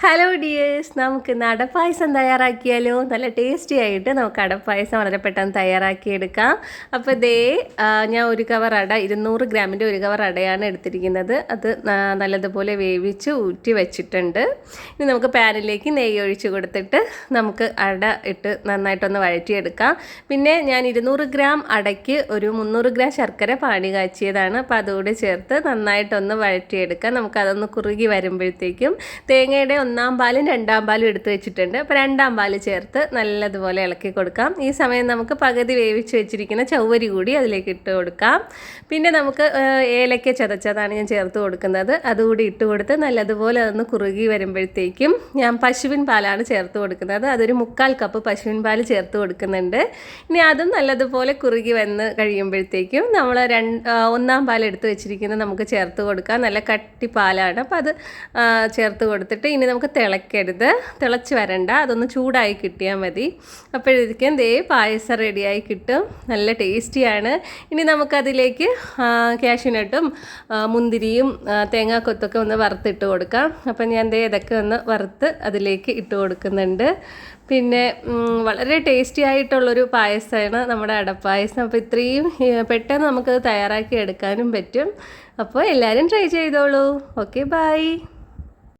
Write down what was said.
Hello dears, നമുക്ക് അടപ്പായസം തയ്യാറാക്കിയാലോ? നല്ല tasty ആയിട്ട് നമുക്ക് അടപ്പായസം വളരെ പെട്ടെന്ന് തയ്യാറാക്കിയെടുക്കാം. അപ്പോൾ ഞാൻ ഒരു കവർ അട 200 ഗ്രാമിൻ്റെ ഒരു കവർ അടയാണ് എടുത്തിരിക്കുന്നത്. അത് നല്ലതുപോലെ വേവിച്ച് ഊറ്റി വെച്ചിട്ടുണ്ട്. ഇനി നമുക്ക് പാനിലേക്ക് നെയ്യ് ഒഴിച്ച് കൊടുത്തിട്ട് നമുക്ക് അട ഇട്ട് നന്നായിട്ടൊന്ന് വഴറ്റിയെടുക്കാം. പിന്നെ ഞാൻ 200 ഗ്രാം അടയ്ക്ക് ഒരു 300 ഗ്രാം ശർക്കര പാനി കാച്ചിയതാണ്. അപ്പോൾ അതുകൂടി ചേർത്ത് നന്നായിട്ടൊന്ന് വഴറ്റിയെടുക്കാം. നമുക്കതൊന്ന് കുറുകി വരുമ്പോഴത്തേക്കും തേങ്ങയുടെ 1-ാം പാലും 2-ാം പാലും എടുത്ത് വെച്ചിട്ടുണ്ട്. അപ്പോൾ 2-ാം പാല് ചേർത്ത് നല്ലതുപോലെ ഇളക്കി കൊടുക്കാം. ഈ സമയം നമുക്ക് പകുതി വേവിച്ച് വെച്ചിരിക്കുന്ന ചവ്വരി കൂടി അതിലേക്ക് ഇട്ട് കൊടുക്കാം. പിന്നെ നമുക്ക് ഏലക്ക ചതച്ചതാണ് ഞാൻ ചേർത്ത് കൊടുക്കുന്നത്. അതുകൂടി ഇട്ട് കൊടുത്ത് നല്ലതുപോലെ അതൊന്ന് കുറുകി വരുമ്പോഴത്തേക്കും ഞാൻ പശുവിൻ പാലാണ് ചേർത്ത് കൊടുക്കുന്നത്. അതൊരു 3/4 കപ്പ് പശുവിൻ പാൽ ചേർത്ത് കൊടുക്കുന്നുണ്ട്. ഇനി അതും നല്ലതുപോലെ കുറുകി വന്ന് കഴിയുമ്പോഴത്തേക്കും നമ്മൾ 1-ാം പാൽ എടുത്ത് വെച്ചിരിക്കുന്നത് നമുക്ക് ചേർത്ത് കൊടുക്കാം. നല്ല കട്ടി പാലാണ്. അപ്പോൾ അത് ചേർത്ത് കൊടുത്തിട്ട് ഇനി നമുക്ക് തിളക്കരുത്, തിളച്ച് വരണ്ട, അതൊന്ന് ചൂടായി കിട്ടിയാൽ മതി. അപ്പോഴേക്കും പായസം റെഡിയായി കിട്ടും. നല്ല ടേസ്റ്റിയാണ്. ഇനി നമുക്കതിലേക്ക് കാഷ്യൂനട്ടും മുന്തിരിയും തേങ്ങാക്കൊത്തൊക്കെ ഒന്ന് വറുത്തിട്ട് കൊടുക്കാം. അപ്പം ഞാൻ ഇതൊക്കെ ഒന്ന് വറുത്ത് അതിലേക്ക് ഇട്ട് കൊടുക്കുന്നുണ്ട്. പിന്നെ വളരെ ടേസ്റ്റി ആയിട്ടുള്ളൊരു പായസമാണ് നമ്മുടെ അടപ്പായസം. അപ്പോൾ ഇത്രയും പെട്ടെന്ന് നമുക്കത് തയ്യാറാക്കി എടുക്കാനും പറ്റും. അപ്പോൾ എല്ലാവരും ട്രൈ ചെയ്തോളൂ. Okay, by.